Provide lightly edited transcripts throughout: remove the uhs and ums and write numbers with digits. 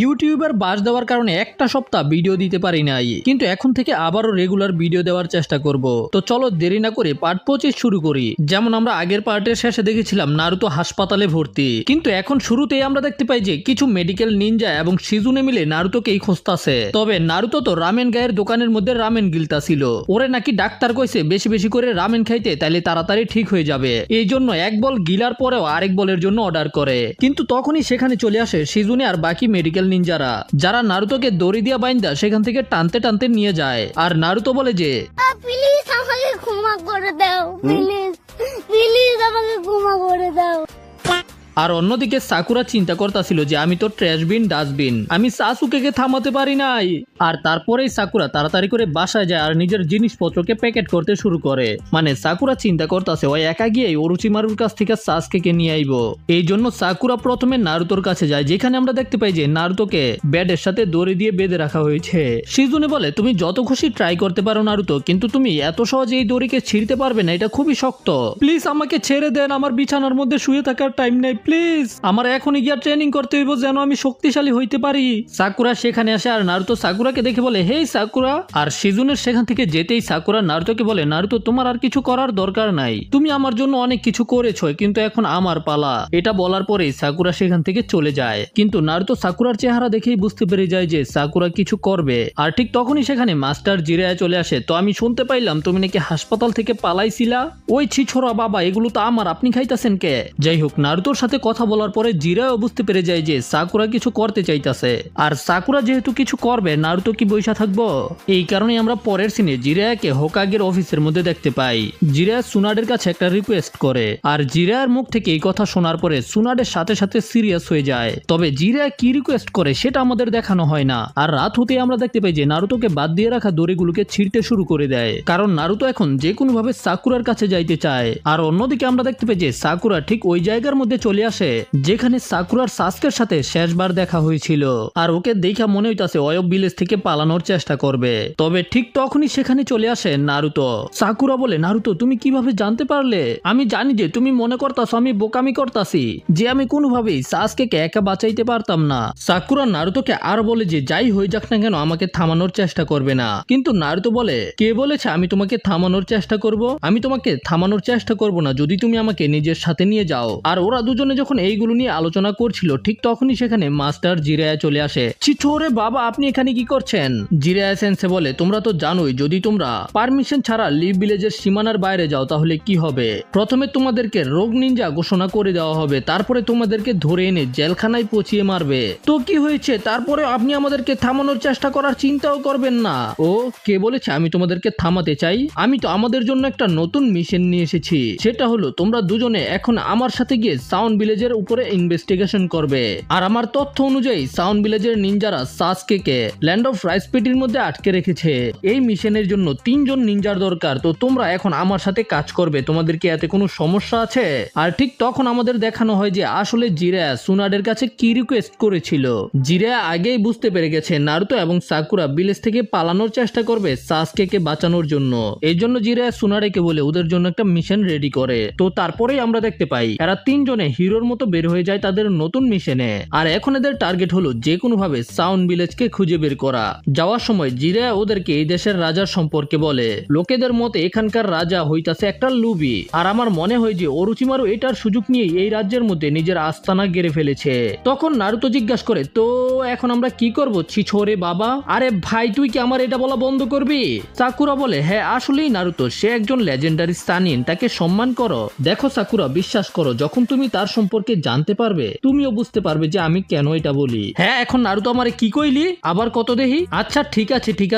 ইউটিউবের বাস দেওয়ার কারণে একটা সপ্তাহ ভিডিও দিতে পারি নাই, কিন্তু এখন থেকে আবারও রেগুলার ভিডিও দেওয়ার চেষ্টা করব। তো চলো দেরি না করে পার্ট 25 শুরু করি। যেমন আমরা আগের পার্টের শেষে দেখেছিলাম নারুতো হাসপাতালে ভর্তি, কিন্তু এখন শুরুতেই আমরা দেখতে পাই যে কিছু মেডিকেল নিনজা এবং শিজুনে মিলে নারুতোকেই খুঁজতাছে। তবে নারুতো তো রামেন গায়ের দোকানের মধ্যে রামেন গিলতা ছিল, ওরে নাকি ডাক্তার কইছে বেশি বেশি করে রামেন খাইতে, তাইলে তাড়াতাড়ি ঠিক হয়ে যাবে। এই জন্য এক বল গিলার পরেও আরেক বলের জন্য অর্ডার করে। কিন্তু তখনই সেখানে চলে আসে শিজুনে আর বাকি মেডিকেল নিনজারা, যারা নারুতোকে দড়ি দিয়া বাইন্দা সেখান থেকে টানতে টানতে নিয়ে যায়। আর নারুতো বলে যে প্লিজ আমাকে ক্ষমা করে দাও, প্লিজ প্লিজ আমাকে ক্ষমা করে দাও। আর অন্যদিকে সাকুরা চিন্তা করতেছিল যে আমি তো ট্র্যাশ বিন ডাস্টবিন, আমি সাসুকেকে থামাতে পারি নাই। আর তারপরেই সাকুরা তাড়াতাড়ি করে বাসায় যায় আর নিজের জিনিসপত্রকে প্যাকেট করতে শুরু করে। মানে সাকুরা চিন্তা করতেছে ওই একা গিয়ে ওরুচিমারুর কাছ থেকে সাসুকেকে নিয়ে আইবো। এই জন্য সাকুরা প্রথমে নারুতোর কাছে যায়, যেখানে আমরা দেখতে পাই যে নারুতোকে বেডের সাথে দড়ি দিয়ে বেঁধে রাখা হয়েছে। শিজুনে বলে তুমি যত খুশি ট্রাই করতে পারো নারুতো, কিন্তু তুমি এত সহজে এই দড়িকে ছিঁড়তে পারবে না, এটা খুবই শক্ত। প্লিজ আমাকে ছেড়ে দেন, আমার বিছানার মধ্যে শুয়ে থাকার টাইম নেই, প্লিজ আমার এখনই গিয়া ট্রেনিং করতে হইব যেন আমি শক্তিশালী হইতে পারি। সাকুরা সেখানে আসে আর নারুতো সাকুরাকে দেখে বলে হেই সাকুরা। আর শিজুনের সেখান থেকে যেতেই সাকুরা নারুতোকে বলে নারুতো তোমার আর কিছু করার দরকার নাই, তুমি আমার জন্য অনেক কিছু করেছো, কিন্তু এখন আমার পালা। এটা বলার পরেই সাকুরা সেখান থেকে চলে যায়। কিন্তু নারুতো সাকুরার চেহারা দেখেই বুঝতে পেরে যায় যে সাকুরা কিছু করবে। আর ঠিক তখনই সেখানে মাস্টার জিরায়া চলে আসে। তো আমি শুনতে পাইলাম তুমি নাকি হাসপাতাল থেকে পালাইছিলা, ওই ছিছোরা বাবা এগুলো তো আমার, আপনি খাইতেছেন কে? যাই হোক, নারুতোর সাথে কথা বলার পরে জিরাও বুঝতে পেরে যায় যে সাকুরা কিছু করতে চাইতেছে। আর সাকুরা যেহেতু কিছু করবে, নারুতো কি বইসা থাকবো? এই কারণে আমরা পরের সিনে জিরায়াকে হোকাগের অফিসের মধ্যে দেখতে পাই। জিরায়া সুনাডের কাছে একটা রিকোয়েস্ট করে, আর জিরায়ার মুখ থেকে এই কথা শোনার পরে সুনাডের সাথে সাথে সিরিয়াস হয়ে যায়। তবে জিরায়া কি রিকোয়েস্ট করে সেটা আমাদের দেখানো হয় না। আর রাত হতে আমরা দেখতে পাই যে নারুতোকে বাদ দিয়ে রাখা দড়িগুলোকে ছিঁড়তে শুরু করে দেয়, কারণ নারুতো এখন যে কোনো ভাবে সাকুরার কাছে যাইতে চায়। আর অন্যদিকে আমরা দেখতে পাই যে সাকুরা ঠিক ওই জায়গার মধ্যে চলে আসে যেখানে সাকুরার সাসকের সাথে শেষবার দেখা হয়েছিল। আর ওকে দেখা মনে হইতাছে অয়ব ভিলেজ থেকে পালানোর চেষ্টা করবে। তবে ঠিক তখনই সেখানে চলে আসে নারুতো। সাকুরা বলে নারুতো তুমি কিভাবে জানতে পারলে? আমি জানি যে তুমি মনে করতাছো আমি বোকামি করতাছি, যে আমি কোনোভাবেই সাসকেকে একা বাঁচাইতে পারতাম না। সাকুরা নারুতোকে আর বলে যে যাই হয়ে যাক না কেন আমাকে থামানোর চেষ্টা করবে না। কিন্তু নারুতো বলে কে বলেছে আমি তোমাকে থামানোর চেষ্টা করব? আমি তোমাকে থামানোর চেষ্টা করব না যদি তুমি আমাকে নিজের সাথে নিয়ে যাও। আর ওরা দুজনে যখন এইগুলো নিয়ে আলোচনা করছিল ঠিক তখনই সেখানে মাস্টার জিরায়া চলে আসে। চিছোরে বাবা আপনি এখানে কি করছেন? জিরায়া সেন্সে বলে তোমরা তো জানোই যদি তোমরা পারমিশন ছাড়া লিভ ভিলেজের সীমানার বাইরে যাও তাহলে কি হবে। প্রথমে তোমাদেরকে রোগ নিনজা ঘোষণা করে দেওয়া হবে, তারপরে তোমাদেরকে ধরে এনে জেলখানায় পচিয়ে মারবে। তো কি হয়েছে, তারপরে আপনি আমাদেরকে থামানোর চেষ্টা করার চিন্তাও করবেন না? ও কে বলেছে আমি তোমাদেরকে থামাতে চাই? আমি তো আমাদের জন্য একটা নতুন মিশন নিয়ে এসেছি, সেটা হলো তোমরা দুজনে এখন আমার সাথে গিয়ে সাউন্ড ভিলেজের উপরে ইনভেস্টিগেশন করবে। আর আমার তথ্য অনুযায়ী সাউন্ড ভিলেজের নিনজারা সাসকেকে ল্যান্ড অফ রাইসপিটির মধ্যে আটকে রেখেছে। এই মিশনের জন্য 3 জন নিনজার দরকার। তো তোমরা এখন আমার সাথে কাজ করবে, তোমাদের কি এতে কোনো সমস্যা আছে? আর ঠিক তখন আমাদের দেখানো হয় যে আসলে জিরায়া সুনাডের কাছে কি রিকোয়েস্ট করেছিল। জিরায়া আগেই বুঝতে পেরে গেছে নারুতো এবং সাকুরা ভিলেজ থেকে পালানোর চেষ্টা করবে সাসকেকে বাঁচানোর জন্য। এই জন্য জিরায়া সুনাডেকে বলে ওদের জন্য একটা মিশন রেডি করে। তো তারপরেই আমরা দেখতে পাই এরা 3 জনে হিরোর মতো বের হয়ে যায় তাদের নতুন মিশনে। আর এখন এদের টার্গেট হলো যে কোনো ভাবে সাউন্ড ভিলেজকে খুঁজে বের করা। যাওয়ার সময় জিরায়া ওদেরকে এই দেশের রাজার সম্পর্কে বলে। লোকেদের মতে এখানকার রাজা হইতাছে একটা লুবি। আর আমার মনে হয় যে ওরুচিমারু এটার সুযোগ নিয়ে এই রাজ্যের মধ্যে নিজের আস্তানা গেড়ে ফেলেছে। তখন নারুতো জিজ্ঞাসা করে তো এখন আমরা কি করবো ছিছোরে বাবা? আরে ভাই তুই কি আমার এটা বলা বন্ধ করবি? সাকুরা বলে হ্যাঁ আসলেই নারুতো সে একজন লেজেন্ডারি স্থানীয়, তাকে সম্মান করো। দেখো সাকুরা বিশ্বাস করো যখন তুমি তার সম্পর্কে জানতে পারবে তুমিও বুঝতে পারবে যে আমি কেন এটা বলি। হ্যাঁ এখন নারুতো আমারে কি কইলি আবার কত দেহি? আচ্ছা ঠিক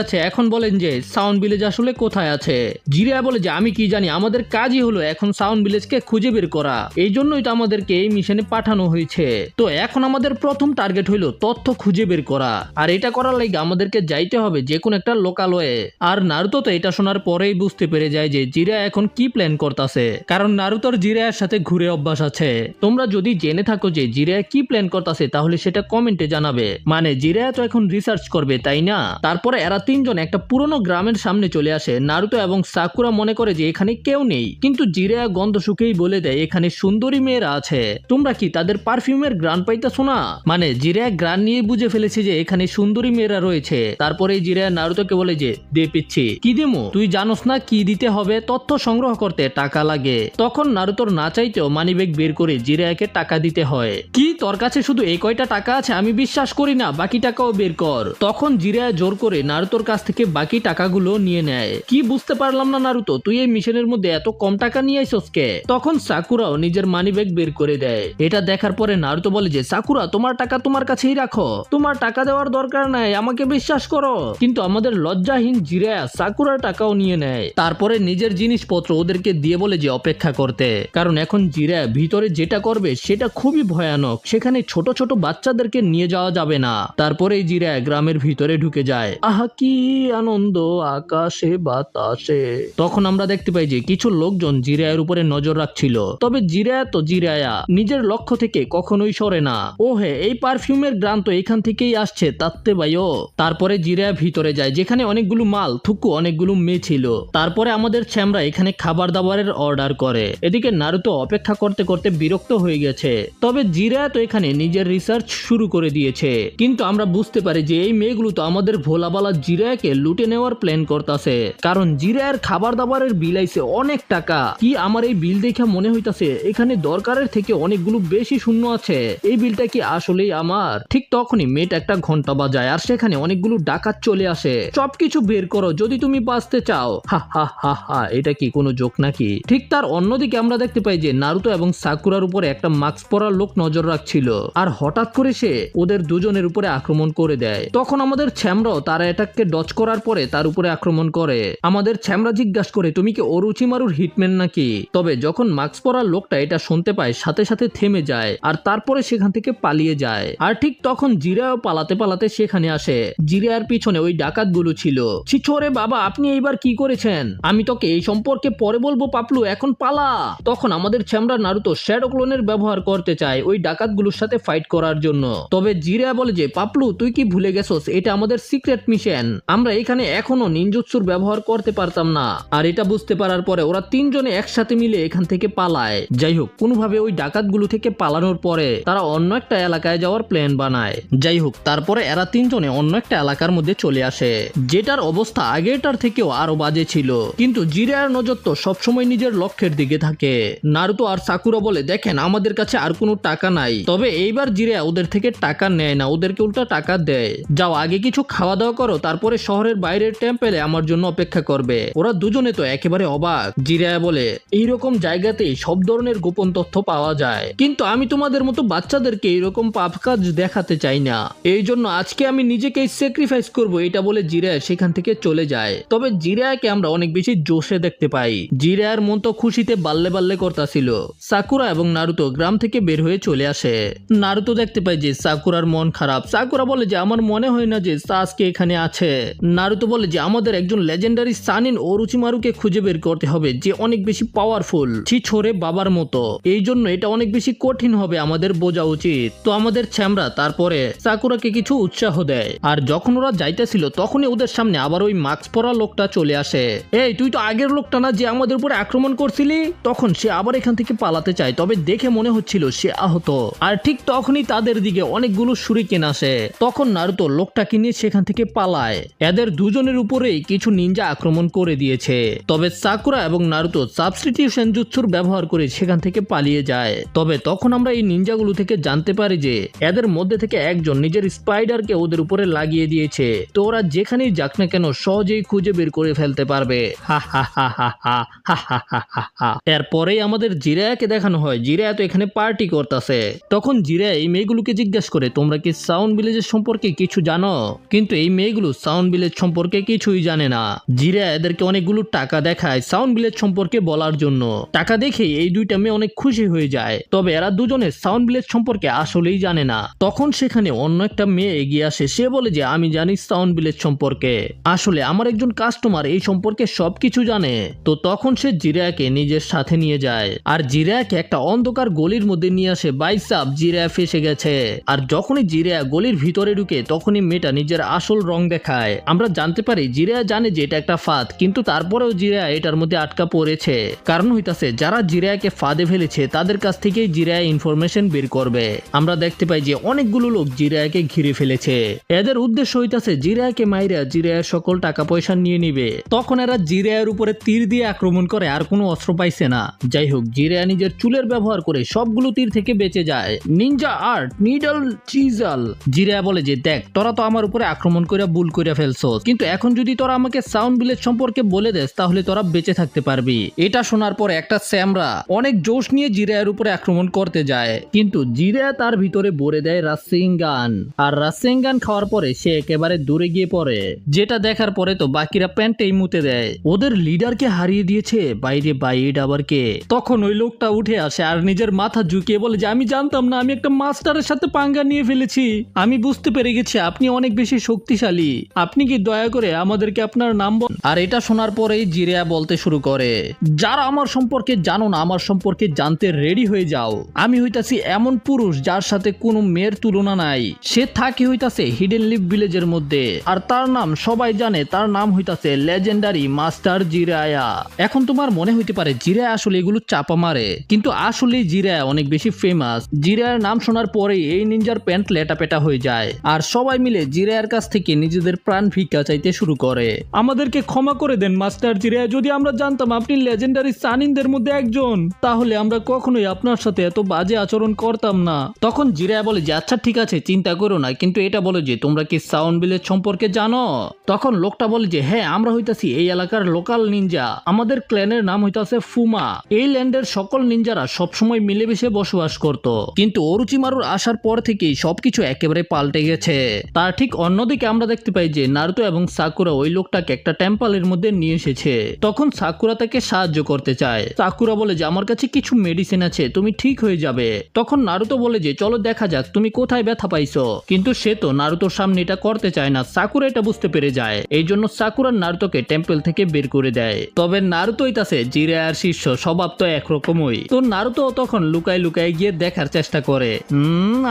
আছে এখন বলেন যে সাউন্ড ভিলেজ আসলে কোথায় আছে? জিরায়া বলে যে আমি কি জানি, আমাদের কাজই হলো এখন সাউন্ড ভিলেজকে খুঁজে বের করা, এই জন্যই তো আমাদেরকে এই মিশনে পাঠানো হয়েছে। তো এখন আমাদের প্রথম টার্গেট হইলো তথ্য খুঁজে বের করা। আর এটা করার লাগে আমাদেরকে যাইতে হবে যে কোন একটা লোকালয়ে। আর নারুতো তো এটা শোনার পরেই বুঝতে পেরে যায় যে জিরায়া এখন কি প্ল্যান করতেছে, কারণ নারুতোর জিরায়ার সাথে ঘুরে অভ্যাস আছে। তো তোমরা যদি জেনে থাকো যে জিরায়া কি প্ল্যান করতেছে তাহলে সেটা কমেন্টে জানাবে। মানে জিরায়া তো এখন রিসার্চ করবে তাই না? তারপরে এরা তিনজন একটা পুরনো গ্রামের সামনে চলে আসে। নারুতো এবং সাকুরা মনে করে যে এখানে কেউ নেই, কিন্তু জিরায়া গন্ধ শুকেই বলে দেয় এখানে সুন্দরী মেয়েরা আছে। তোমরা কি তাদের পারফিউমের গ্রান পাইতেছো না? মানে জিরায়া গ্রান নিয়ে বুঝে ফেলেছে যে এখানে সুন্দরী মেয়েরা রয়েছে। তারপরে জিরায়া নারুতোকে বলে যে দে পিচ্ছি। কি দেমু? তুই জানোস না কি দিতে হবে? তথ্য সংগ্রহ করতে টাকা লাগে। তখন নারুতোর না চাইতেও মানিব্যাগ বের করে জিরায়াকে টাকা দিতে হয়। কি তোর কাছে শুধু এই কয়টা টাকা আছে? আমি বিশ্বাস করি না, বাকি টাকাও বের কর। তখন জিরায়া জোর করে নারুতোর কাছ থেকে বাকি টাকাগুলো নিয়ে নেয়। কি বুঝতে পারলাম না নারুতো, তুই এই মিশনের মধ্যে এত কম টাকা নিয়ে আইছস কে? তখন সাকুরাও নিজের মানিব্যাগ বের করে দেয়। এটা দেখার পরে নারুতো বলে যে সাকুরা তোমার টাকা তোমার কাছেই রাখো, তোমার টাকা দেওয়ার দরকার নাই, আমাকে বিশ্বাস করো। কিন্তু আমাদের লজ্জাহীন জিরায়া সাকুরার টাকাও নিয়ে নেয়। তারপরে নিজের জিনিসপত্র ওদেরকে দিয়ে বলে যে অপেক্ষা করতে, কারণ এখন জিরায়া ভিতরে যেটা করবে সেটা খুবই ভয়ানক। সেখানে ছোট ছোট বাচ্চাদেরকে নিয়ে যাওয়া যাবে না। তারপরে জিরায়া গ্রামের ভিতরে ঢুকে যায়। আহা কি আনন্দ আকাশে বাতাসে। তখন আমরা দেখতে পাই যে কিছু লোকজন জিরায়ার উপরে নজর রাখছিল। তবে জিরায়া তো জিরায়া, নিজের লক্ষ্য থেকে কখনোই সরে না। ও হে, এই পারফিউমের গ্রান তো এখান থেকেই আসছে তাত্তে ভাইও। তারপরে জিরায়া ভিতরে যায় যেখানে অনেকগুলো মাল থুকু অনেকগুলো মেয়ে ছিল। তারপরে আমাদের ছ্যামরা এখানে খাবার দাবারের অর্ডার করে। এদিকে নারুতো অপেক্ষা করতে করতে বিরক্ত হয়ে গেছে। তবে জিরায়া তো এখানে নিজের রিসার্চ শুরু করে দিয়েছে। কিন্তু আমরা বুঝতে পারি যে এই মেয়েগুলো তো আমাদের ভোলাবালা জিরায়াকে লুটে নেওয়ার প্ল্যান করতেছে, কারণ জিরায়ার খাবার দাবারের বিল আইছে অনেক টাকা। কি আমার এই বিল দেখে মনে হইতাছে এখানে দরকারের থেকে অনেকগুলো বেশি শূন্য আছে। এই বিলটা কি আসলেই আমার? ঠিক তখনই মেয়েটা একটা ঘন্টা বাজায় আর সেখানে অনেকগুলো ডাকাত চলে আসে। সবকিছু বের করো যদি তুমি বাঁচতে চাও। হা হা হা হা, এটা কি কোনো জোক নাকি? ঠিক তার অন্যদিকে আমরা দেখতে পাই যে নারুতো এবং সাকুরার উপরে একটা মাস্ক পরা লোক নজর রাখছিল, আর হঠাৎ করে সে ওদের দুজনের উপরে আক্রমণ করে দেয়। তখন আমাদের ছ্যামরাও তার অ্যাটাককে ডজ করার পরে তার উপরে আক্রমণ করে। আমাদের ছ্যামরা জিজ্ঞাসা করে তুমি কি ওরুচিমারুর হিটম্যান নাকি? তবে যখন মাস্ক পরা লোকটা এটা শুনতে পায় সাথে সাথে থেমে যায় আর তারপরে সেখান থেকে পালিয়ে যায়। আর ঠিক তখন জিরাও পালাতে পালাতে সেখানে আসে। জিরার পিছনে ওই ডাকাতগুলো ছিল। ছিছোরে বাবা, আপনি এইবার কি করেছেন? আমি তোকে এই সম্পর্কে পরে বলবো পাপলু, এখন পালা। তখন আমাদের ছ্যামরা নারুতো শ্যাডো ক্লোনের ব্যবহার করতে চায় ওই ডাকাতগুলোর সাথে ফাইট করার জন্য। তবে জিরা বলে যে পাপলু তুই কি ভুলে গেছস, এটা আমাদের সিক্রেট মিশন, আমরা এখানে এখনো নিনজুৎসুর ব্যবহার করতে পারতাম না। আর এটা বুঝতে পারার পরে ওরা তিনজনে একসাথে মিলে এখান থেকে পালায়। যাই হোক, কোনোভাবে ওই ডাকাতগুলো থেকে পালানোর পরে তারা অন্য একটা এলাকায় যাওয়ার প্ল্যান বানায়। যাই হোক, তারপরে এরা তিনজনে অন্য একটা এলাকার মধ্যে চলে আসে, যেটার অবস্থা আগেরটার থেকেও আরো বাজে ছিল। কিন্তু জিরার নজর তো সবসময় নিজের লক্ষ্যের দিকে থাকে। নারুতো আর সাকুরা বলে দেখেন আমাদের কাছে আর কোনো টাকা নাই। তবে এইবার জিরা ওদের থেকে টাকা নেয় না, ওদেরকে উল্টা টাকা দেয়। যাও আগে কিছু খাওয়া দাওয়া করো, তারপরে শহরের বাইরের টেম্পেলে আমার জন্য অপেক্ষা করবে। ওরা দুজনে তো একেবারে অবাক। জিরা বলে এইরকম জায়গাতেই সব ধরনের গোপন তথ্য পাওয়া যায়, কিন্তু আমি তোমাদের মতো বাচ্চাদেরকে এইরকম পাপ কাজ দেখাতে চাই না, এই জন্য আজকে আমি নিজেকেই স্যাক্রিফাইস করব। এটা বলে জিরা সেখান থেকে চলে যায়। তবে জিরাকে আমরা অনেক বেশি জোশে দেখতে পাই। জিরার মন তো খুশিতে বাল্লে বাল্লে করতেছিল। সাকুরা এবং নারুতো গ্রাম থেকে বের হয়ে চলে আসে। নারুতো দেখতে পায় যে সাকুরার মন খারাপ। সাকুরা বলে যে আমার মনে হয় না যে সাসকে এখানে আছে। নারুতো বলে যে আমাদের একজন লেজেন্ডারি সানিন ওরুচিমারুকে খুঁজে বের করতে হবে, যে অনেক বেশি পাওয়ারফুল, ছিছোরে বাবার মতো। এই জন্য এটা অনেক বেশি কঠিন হবে, আমাদের বোঝা উচিত। তো আমাদের ছ্যামরা তারপরে সাকুরাকে কিছু উৎসাহ দেয়। আর যখন ওরা যাইতেছিল তখনই ওদের সামনে আবার ওই মাস্ক পরা লোকটা চলে আসে। এই তুই তো আগের লোকটা না যে আমাদের উপরে আক্রমণ করছিলি? তখন সে আবার এখান থেকে পালাতে চায়, তবে দেখে মনে হচ্ছিল সে আহত। আর ঠিক তখনই তাদের দিকে অনেকগুলো শুরিকেন আসে। তখন নারুতো লোকটাকে নিয়ে সেখান থেকে পালায়। এদের দুজনের উপরেই কিছু নিনজা আক্রমণ করে দিয়েছে। তবে সাকুরা এবং নারুতো সাবস্টিটিউশন জুৎসুর ব্যবহার করে সেখান থেকে পালিয়ে যায়। তবে তখন আমরা এই নিনজাগুলো থেকে জানতে পারি যে এদের মধ্যে থেকে একজন নিজের স্পাইডারকে ওদের উপরে লাগিয়ে দিয়েছে। তো ওরা যেখানেই যাক না কেন সহজেই খুঁজে বের করে ফেলতে পারবে। হা হা হা হা হা হা হা হা হা হা। এরপরেই আমাদের জিরায়াকে দেখানো হয়। জিরায়া তো এখানে পার্টি করতেছে। তখন জিরায়া এই মেয়েগুলোকে জিজ্ঞাসা করে তোমরা কি সাউন্ড ভিলেজের সম্পর্কে কিছু জানো? কিন্তু এই মেয়েগুলো সাউন্ড ভিলেজ সম্পর্কে কিছুই জানে না। জিরায়া এদেরকে অনেকগুলো টাকা দেখায় সাউন্ড ভিলেজ সম্পর্কে বলার জন্য। টাকা দেখেই এই দুইটা মেয়ে অনেক খুশি হয়ে যায়। তবে এরা দুজনে সাউন্ড ভিলেজ সম্পর্কে আসলেই জানে না। তখন সেখানে অন্য একটা মেয়ে এগিয়ে আসে। সে বলে যে আমি জানি সাউন্ড ভিলেজ সম্পর্কে, আসলে আমার একজন কাস্টমার এই সম্পর্কে সবকিছু জানে। তো তখন সে জিরায়াকে নিজের সাথে নিয়ে যায় আর জিরায়াকে একটা অন্ধকার অন্ধকার গলির মধ্যে নিয়ে আসে বাইসাপ জিরায়া ফেসে গেছে। আর যখনই জিরায়া গলির ভিতরে ঢুকে তখনই মেয়েটা নিজের আসল রং দেখায়। আমরা জানতে পারি জিরায়া জানে যে এটা একটা ফাঁদ, কিন্তু তারপরেও জিরায়া এটার মধ্যে আটকা পড়েছে। কারণ হইতাছে যারা জিরায়াকে ফাঁদে ফেলেছে তাদের কাছ থেকেই জিরায়া ইনফরমেশন বের করবে। আমরা দেখতে পাই যে অনেকগুলো লোক জিরায়াকে ঘিরে ফেলেছে। এদের উদ্দেশ্য হইতাছে জিরায়াকে মাইরা জিরায়ার সকল টাকা পয়সা নিয়ে নিবে। তখন এরা জিরায়ার উপরে তীর দিয়ে আক্রমণ করে, আর কোনো অস্ত্র পাইছে না। যাই হোক, জিরায়া নিজের চুলের ব্যবহার করে সবগুলো তীর থেকে বেঁচে যায়। নিনজা আর্ট নিডল চিজাল। জিরায়া বলে যে দেখ, তোরা তো আমার উপরে আক্রমণ করে ভুল করে ফেলছস, কিন্তু এখন যদি তোরা আমাকে সাউন্ড ভিলেজ সম্পর্কে বলে দেস তাহলে তোরা বেঁচে থাকতে পারবি। এটা শোনার পর একটা স্যামরা অনেক জোশ নিয়ে জিরায়ার উপরে আক্রমণ করতে যায়, কিন্তু জিরায়া তার ভিতরে ভরে দেয় রাসিং গান। আর রাসিং গান খাওয়ার পরে সে একেবারে দূরে গিয়ে পড়ে, যেটা দেখার পরে তো বাকিরা প্যান্টেই মুতে দেয়। ওদের লিডারকে হারিয়ে দিয়েছে, বাইরে বাইড আবার কে। তখন ওই লোকটা উঠে আসে আর নিজের মাথা ঝুঁকিয়ে বলে যে আমি জানতাম না, আমি একটা মাস্টারের সাথে পাঙ্গা নিয়ে ফেলেছি। আমি বুঝতে পেরে গেছি আপনি অনেক বেশি শক্তিশালী। আপনি কি দয়া করে আমাদেরকে আপনার নাম বল। আর এটা শোনার পরেই জিরায়া বলতে শুরু করে, যারা আমার সম্পর্কে জানো না, আমার সম্পর্কে জানতে রেডি হয়ে যাও। আমি হইতাছি এমন পুরুষ যার সাথে কোনো মেয়ের তুলনা নাই। সে থাকে হইতাছে হিডেন লিভ ভিলেজের মধ্যে, আর তার নাম সবাই জানে। তার নাম হইতাছে লেজেন্ডারি মাস্টার জিরায়া। এখন তোমার মনে হইতে পারে জিরায়া আসলে এগুলো চাপা মারে, কিন্তু আসলে জিরায়া অনেক বেশি ফেমাস। জিরায়ার নাম শোনার পরেই এই নিনজার প্যান্ট লেটাপেটা হয়ে যায়, আর সবাই মিলে জিরায়ার কাছ থেকে নিজেদের প্রাণ ভিক্ষা চাইতে শুরু করে। আমাদেরকে ক্ষমা করে দেন মাস্টার জিরায়া, যদি আমরা জানতাম আপনি লেজেন্ডারি সানিনদের মধ্যে একজন, তাহলে আমরা কখনোই আপনার সাথে এত বাজে আচরণ করতাম না। তখন জিরায়া বলে যে আচ্ছা ঠিক আছে, চিন্তা করো না, কিন্তু এটা বলো যে তোমরা কি সাউন্ড ভিলেজ সম্পর্কে জানো? তখন লোকটা বলে যে হ্যাঁ, আমরা হইতাছি এই এলাকার লোকাল নিনজা। আমাদের ক্ল্যানের নাম হইতাছে ফুমা। এই ল্যান্ডের সকল নিনজারা সবসময় মিলেমিশে বসবাস করত, কিন্তু অরুচিমারুর আসার পর থেকেই সবকিছু একেবারে পাল্টে গেছে। তার ঠিক অন্যদিকে আমরা দেখতে পাই যে নারুতো এবং সাকুরা ওই লোকটাকে একটা টেম্পলের মধ্যে নিয়ে এসেছে। তখন সাকুরা তাকে সাহায্য করতে চায়। সাকুরা বলে যে আমার কাছে কিছু মেডিসিন আছে, তুমি ঠিক হয়ে যাবে। তখন নারুতো বলে যে চলো দেখা যাক তুমি কোথায় ব্যথা পাইছো, কিন্তু সে তো নারুতোর সামনে এটা করতে চায় না। সাকুরা এটা বুঝতে পেরে যায়, এই জন্য সাকুরা নারুতোকে টেম্পল থেকে বের করে দেয়। তবে নারুতো হইতাছে জিরায়ার শিষ্য, স্বভাব তো একরকমই। তো নারুতো তখন লুকায় লুকায় গিয়ে দেখার চেষ্টা করে,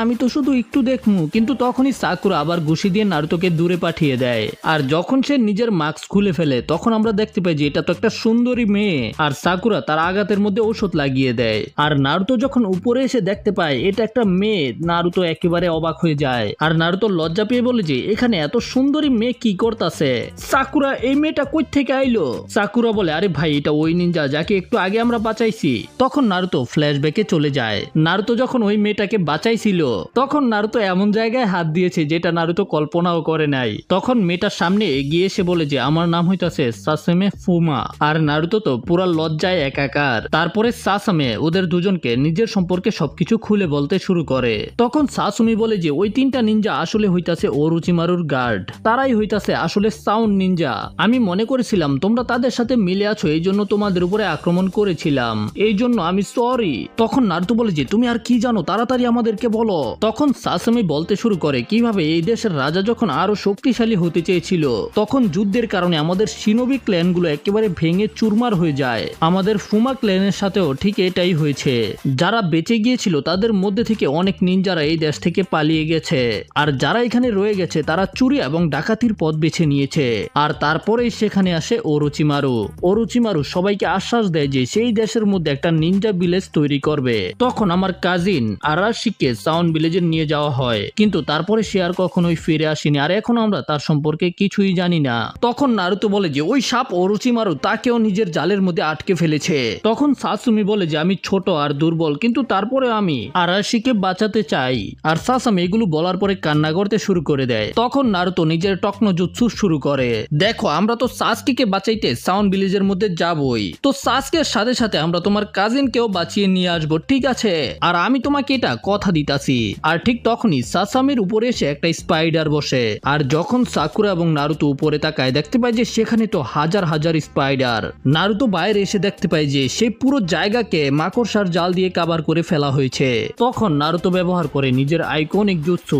আমি তো শুধু একটু দেখমু, কিন্তু তখনই সাকুরা আবার ঘুষি দিয়ে নারুতোকে দূরে পাঠিয়ে দেয়। আর যখন সে নিজের মাস্ক খুলে ফেলে তখন আমরা দেখতে পাই যে এটা তো একটা সুন্দরী মেয়ে। আর সাকুরা তার আঘাতের মধ্যে ঔষধ লাগিয়ে দেয়। আর নারুতো যখন উপরে এসে দেখতে পায় এটা একটা মেয়ে, নারুতো একেবারে অবাক হয়ে যায়। আর নারুতো লজ্জা পেয়ে বলে যে এখানে এত সুন্দরী মেয়ে কি করতেছে? সাকুরা, এই মেয়েটা কই থেকে আইলো? সাকুরা বলে আরে ভাই, এটা ওই নিনজা যাকে একটু আগে আমরা বাঁচাইছি। তখন নারুতো ফ্ল্যাশব্যাকে চলে যায়। নারুতো যখন ওই মেয়েটাকে বাঁচাইছিল তখন নারুতো এমন জায়গায় হাত দিয়েছে যেটা নারুতো কল্পনাও করে নাই। তখন মেয়েটার সামনে এগিয়ে এসে বলে যে আমার নাম হইতাছে সাসামে ফুমা। আর নারুতো তো পুরা লজ্জায় একাকার। তারপরে সাসামে ওদের দুজনকে নিজের সম্পর্কে সবকিছু খুলে বলতে শুরু করে। তখন সাসুমি বলে যে ওই তিনটা নিনজা আসলে হইতাছে অরুচিমারুর গার্ড, তারাই হইতাছে আসলে সাউন্ড নিনজা। আমি মনে করেছিলাম তোমরা তাদের সাথে মিলে আছো, এই জন্য তোমাদের উপরে আক্রমণ করেছিলাম, এই জন্য আমি সরি। তখন নারুতো বলে যে তুমি আর কি জানো, তাড়াতাড়ি আমাদেরকে বলো। তখন সাসামি বলতে শুরু করে কিভাবে এই দেশের রাজা যখন আরো শক্তিশালী হতে চেয়েছিল তখন যুদ্ধের কারণে আমাদের শিনোবি ক্ল্যানগুলো একেবারে ভেঙে চুরমার হয়ে যায়। আমাদের ফুমা ক্ল্যানের সাথেও ঠিক এটাই হয়েছে। যারা বেঁচে গিয়েছিল তাদের মধ্যে থেকে অনেক নিনজারা এই দেশ থেকে পালিয়ে গেছে, আর যারা এখানে রয়ে গেছে তারা চুরি এবং ডাকাতির পথ বেছে নিয়েছে। আর তারপরেই সেখানে আসে অরুচিমারু। অরুচিমারু সবাইকে আশ্বাস দেয় যে সেই দেশের মধ্যে একটা নিনজা ভিলেজ তৈরি করবে। তখন আমার কাজিন আরাশিকে সাউন্ড ভিলেজে নিয়ে যাওয়া হয়, কিন্তু তারপরে সে আর কখনোই ফিরে আসেনি, আর এখন আমরা তার সম্পর্কে কিছুই জানি না। তখন নারুতো বলে যে ওই সাপ অরুচিমারু তাকেও নিজের জালের মধ্যে আটকে ফেলেছে। তখন সাসুমি বলে যে আমি ছোট আর দুর্বল, কিন্তু তারপরে আমি আরাশিকে বাঁচাতে চাই। আর সাসামি এগুলো বলার পরে কান্না করতে শুরু করে দেয়। তখন নারুতো নিজের টকনো জুৎসু শুরু করে, দেখো আমরা তো সাসকিকে বাঁচাইতে সাউন্ড ভিলেজের মধ্যে যাবই, তো সাসকের সাথে সাথে আমরা তোমার কাজিনকেও বাঁচিয়ে নিয়ে আসবো, ঠিক আছে? আর আমি তোমাকে এটা কথা দিতাছি। আর ঠিক তখনই সাসামির উপরে এসে একটা স্পাইডার বসে। আর যখন সাকুরা এবং নারুতো উপরে তাকায় দেখতে পায় যে সেখানে তো হাজার হাজার স্পাইডার। নারুতো বাইরে এসে দেখতে পায় যে সেই পুরো জায়গাকে মাকড়সার জাল দিয়ে কভার করে ফেলা হয়েছে। তখন নারুতো ব্যবহার করে নিজের iconic jutsu